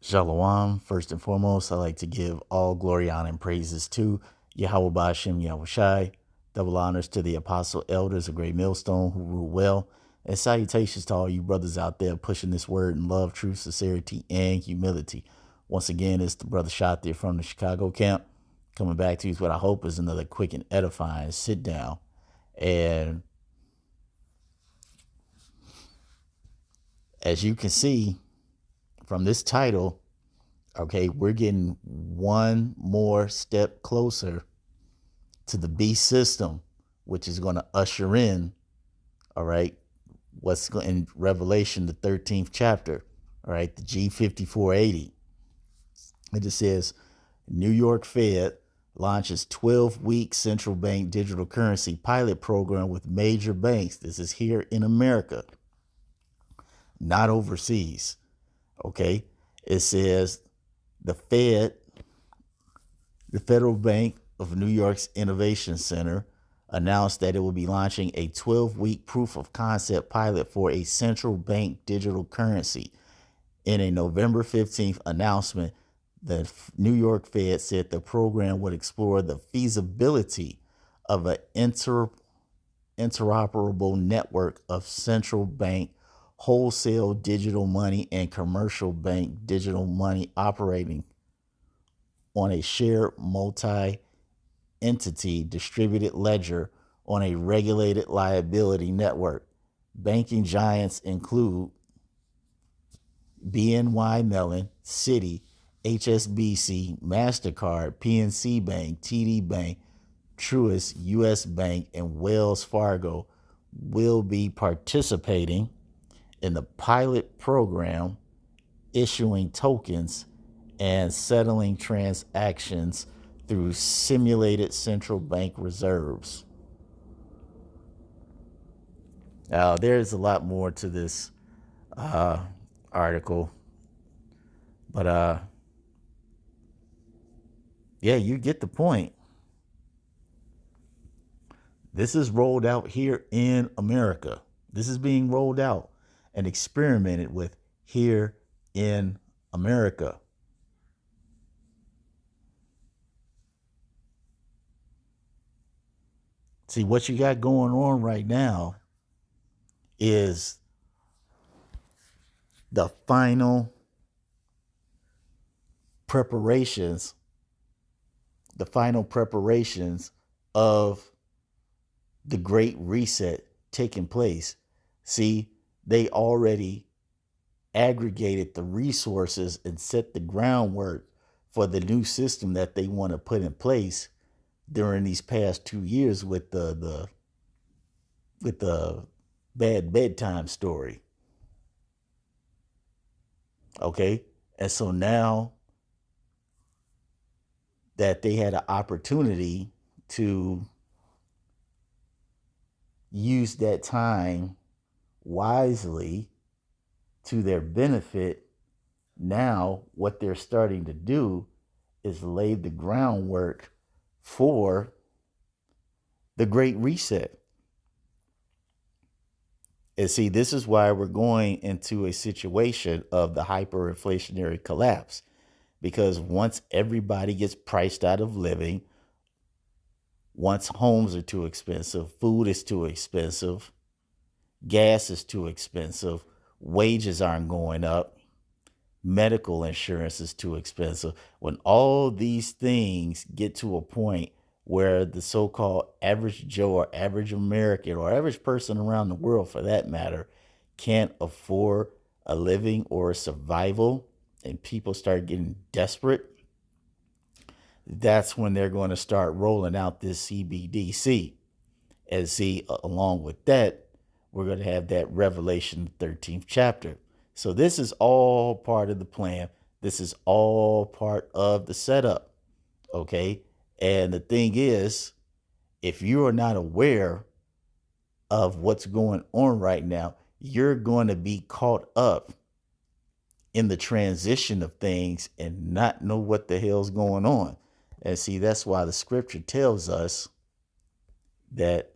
Shalom. First and foremost, I like to give all glory, honor, and praises to Yahweh Ba'Shem Yahushai. Double honors to the apostle elders of Great Millstone who rule well. And salutations to all you brothers out there pushing this word in love, truth, sincerity, and humility. Once again, it's the brother shot there from the Chicago camp coming back to you with what I hope is another quick and edifying sit down. And as you can see from this title, okay, we're getting one more step closer to the beast system, which is going to usher in, all right, what's in Revelation, the 13th chapter, all right, the G5480. It just says New York Fed launches 12-week central bank digital currency pilot program with major banks. This is here in America, not overseas, okay? It says the Federal Bank of New York's Innovation Center announced that it will be launching a 12-week proof of concept pilot for a central bank digital currency. In a November 15th announcement, the New York Fed said the program would explore the feasibility of an interoperable network of central bank wholesale digital money and commercial bank digital money operating on a shared multi-entity distributed ledger on a regulated liability network. Banking giants include BNY Mellon, Citi, HSBC, MasterCard, PNC Bank, TD Bank, Truist, US Bank, and Wells Fargo will be participating in the pilot program, issuing tokens and settling transactions through simulated central bank reserves. Now, there's a lot more to this article, but yeah, you get the point. This is rolled out here in America. This is being rolled out and experimented with here in America. See, what you got going on right now is the final preparations, of the Great Reset taking place. See, they already aggregated the resources and set the groundwork for the new system that they want to put in place during these past 2 years with the bad bedtime story. Okay? And so now that they had an opportunity to use that time wisely to their benefit, now what they're starting to do is lay the groundwork for the Great Reset. And see, this is why we're going into a situation of the hyperinflationary collapse. Because once everybody gets priced out of living, once homes are too expensive, food is too expensive, gas is too expensive, wages aren't going up, medical insurance is too expensive. When all these things get to a point where the so-called average Joe or average American or average person around the world, for that matter, can't afford a living or a survival, and people start getting desperate, that's when they're going to start rolling out this CBDC. And see, along with that, we're going to have that Revelation 13th chapter. So this is all part of the plan. This is all part of the setup. Okay? And the thing is, if you are not aware of what's going on right now, you're going to be caught up in the transition of things and not know what the hell's going on. And see, that's why the scripture tells us that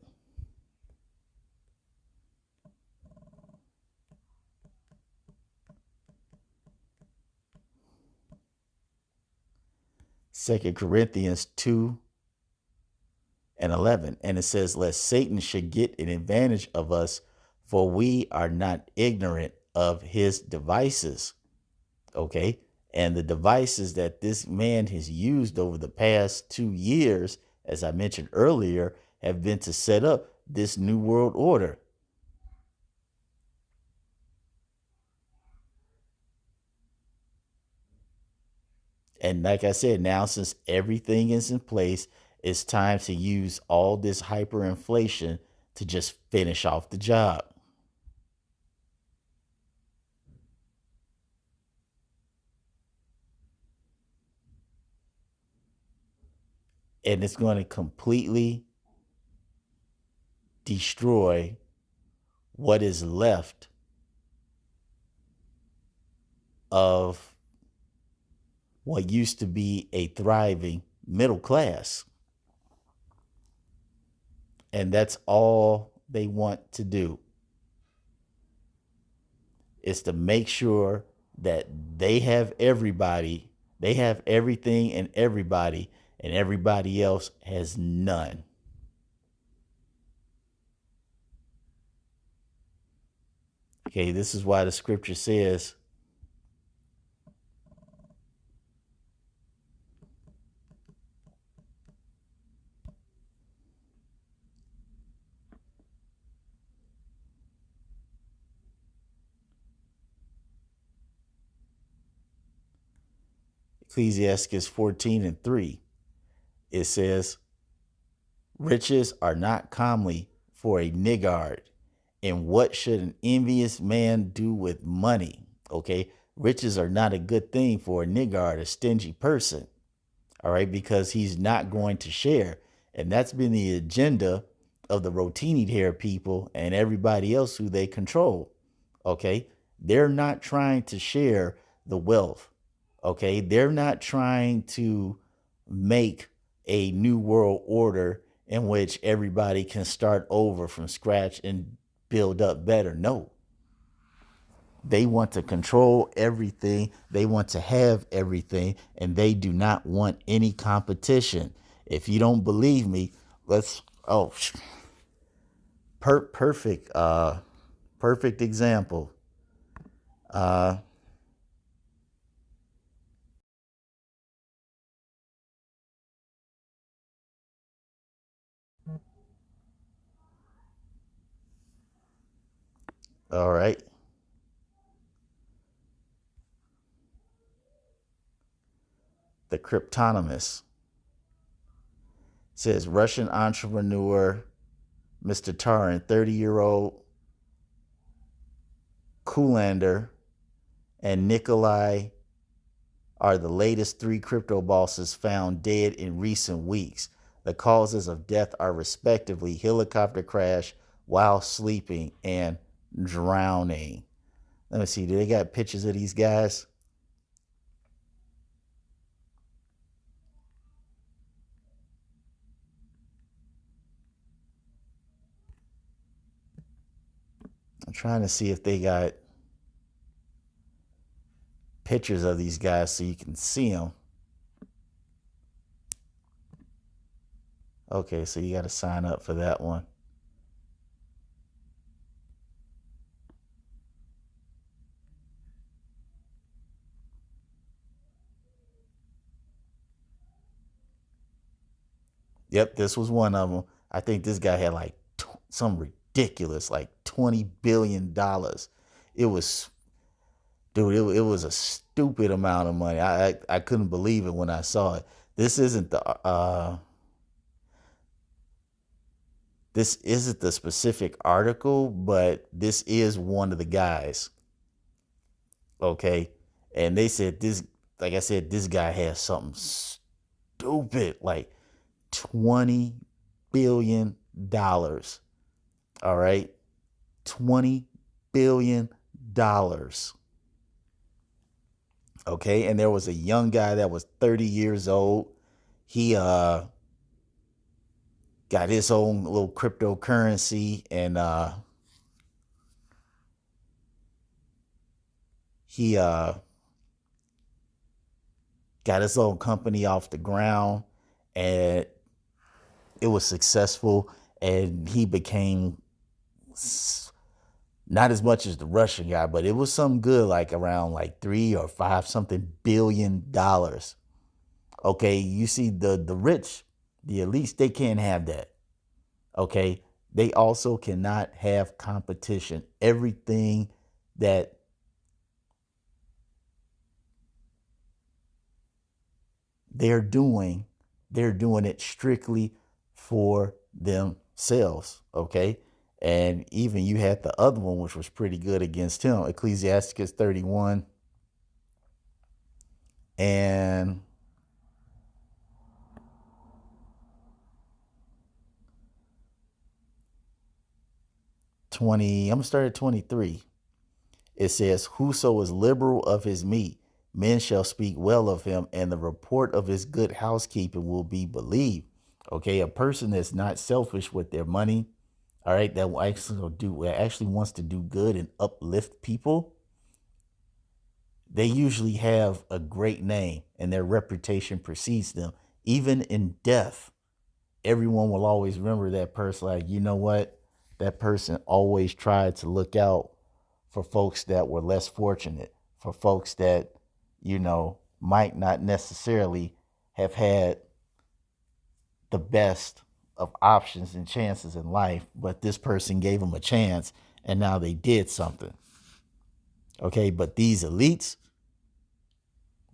Second Corinthians 2:11. And it says, lest Satan should get an advantage of us, for we are not ignorant of his devices. Okay. And the devices that this man has used over the past 2 years, as I mentioned earlier, have been to set up this new world order. And like I said, now since everything is in place, it's time to use all this hyperinflation to just finish off the job. And it's going to completely destroy what is left of what used to be a thriving middle class. And that's all they want to do, is to make sure that they have everybody, they have everything and everybody else has none. Okay, this is why the scripture says, Ecclesiastes 14:3, it says, riches are not comely for a niggard, and what should an envious man do with money? Okay, riches are not a good thing for a niggard, a stingy person. All right, because he's not going to share. And that's been the agenda of the Rotini hair people and everybody else who they control. Okay, they're not trying to share the wealth. Okay, they're not trying to make a new world order in which everybody can start over from scratch and build up better. No, they want to control everything. They want to have everything, and they do not want any competition. If you don't believe me, let's perfect perfect example. Uh all right. The Cryptonomist says Russian entrepreneur Mr. Tarin, 30-year-old Kulander, and Nikolai are the latest three crypto bosses found dead in recent weeks. The causes of death are respectively helicopter crash while sleeping and drowning. Let me see. Do they got pictures of these guys? I'm trying to see if they got pictures of these guys so you can see them. Okay, so you got to sign up for that one. Yep, this was one of them. I think this guy had like some ridiculous, like $20 billion. It was, dude, it was a stupid amount of money. I couldn't believe it when I saw it. This isn't the this isn't the specific article, but this is one of the guys. Okay, and they said this, like I said, this guy has something stupid, like $20 billion. All right, $20 billion. Okay, and there was a young guy that was 30 years old. He got his own little cryptocurrency, and he got his own company off the ground, and it was successful, and he became not as much as the Russian guy, but it was some good, like around like 3 or 5 something $billion. Okay, you see the rich, the elites, they can't have that. Okay, they also cannot have competition. Everything that they're doing, they're doing it strictly for themselves. Okay. And even you had the other one, which was pretty good against him, Ecclesiasticus 31 and 20. I'm gonna start at 23. It says, whoso is liberal of his meat, men shall speak well of him, and the report of his good housekeeping will be believed. Okay, a person that's not selfish with their money, all right, that will actually wants to do good and uplift people, they usually have a great name and their reputation precedes them. Even in death, everyone will always remember that person. Like, you know what? That person always tried to look out for folks that were less fortunate, for folks that, might not necessarily have had the best of options and chances in life, but this person gave them a chance and now they did something. Okay, but these elites,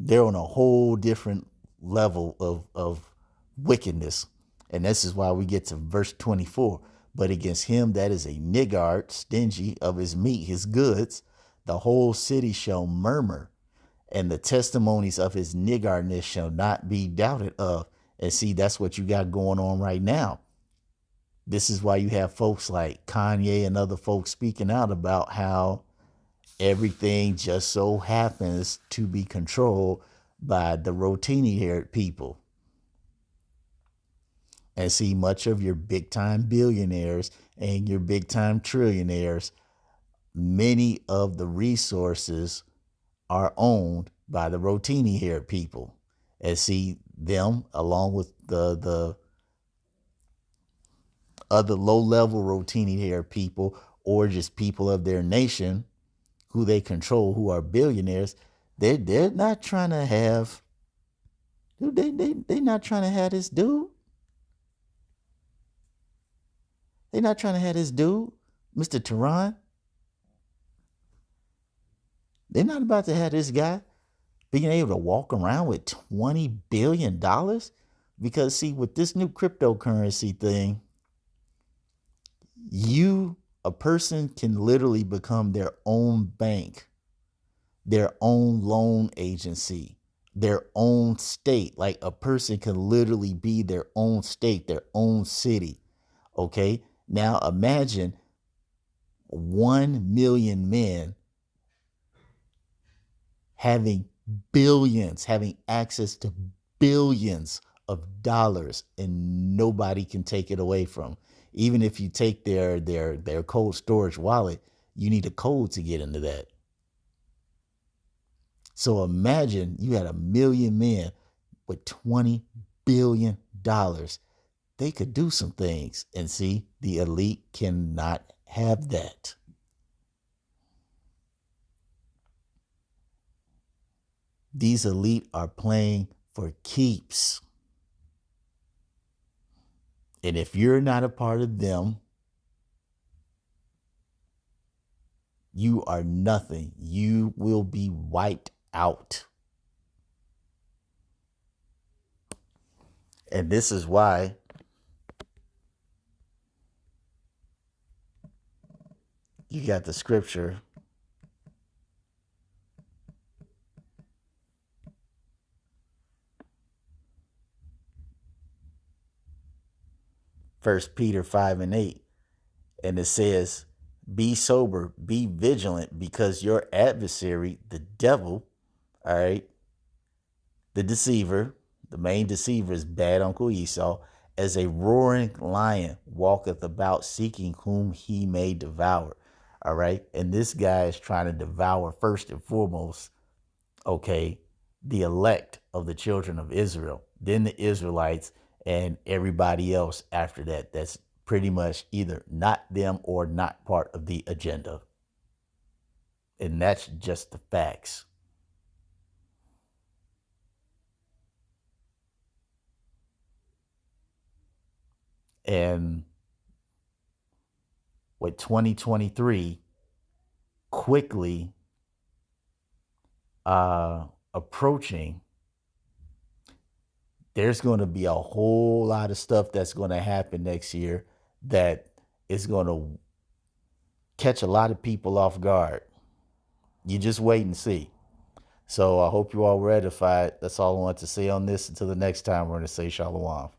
they're on a whole different level of wickedness. And this is why we get to verse 24. But against him that is a niggard, stingy of his meat, his goods, the whole city shall murmur, and the testimonies of his niggardness shall not be doubted of. And see, that's what you got going on right now. This is why you have folks like Kanye and other folks speaking out about how everything just so happens to be controlled by the rotini haired people. And see, much of your big time billionaires and your big time trillionaires, many of the resources are owned by the rotini haired people. And see, them along with the other low level rotini haired people, or just people of their nation who they control, who are billionaires, they're not trying to have, they not trying to have this dude. They're not trying to have this dude, Mr. Tehran. They're not about to have this guy being able to walk around with $20 billion. Because see, with this new cryptocurrency thing, a person can literally become their own bank, their own loan agency, their own state. Like a person can literally be their own state, their own city. Okay. Now imagine 1 million men having billions, having access to billions of dollars, and nobody can take it away from. Even if you take their cold storage wallet, you need a code to get into that. So imagine you had 1 million men with $20 billion. They could do some things. And see, the elite cannot have that. These elite are playing for keeps. And if you're not a part of them, you are nothing. You will be wiped out. And this is why you got the scripture. First Peter 5:8. And it says, be sober, be vigilant, because your adversary, the devil, all right, the deceiver, the main deceiver is bad Uncle Esau, as a roaring lion walketh about seeking whom he may devour. All right. And this guy is trying to devour first and foremost, okay, the elect of the children of Israel, then the Israelites, and everybody else after that. That's pretty much either not them or not part of the agenda. And that's just the facts. And with 2023 quickly approaching, there's going to be a whole lot of stuff that's going to happen next year that is going to catch a lot of people off guard. You just wait and see. So I hope you all were edified. That's all I want to say on this. Until the next time, we're going to say Shalom.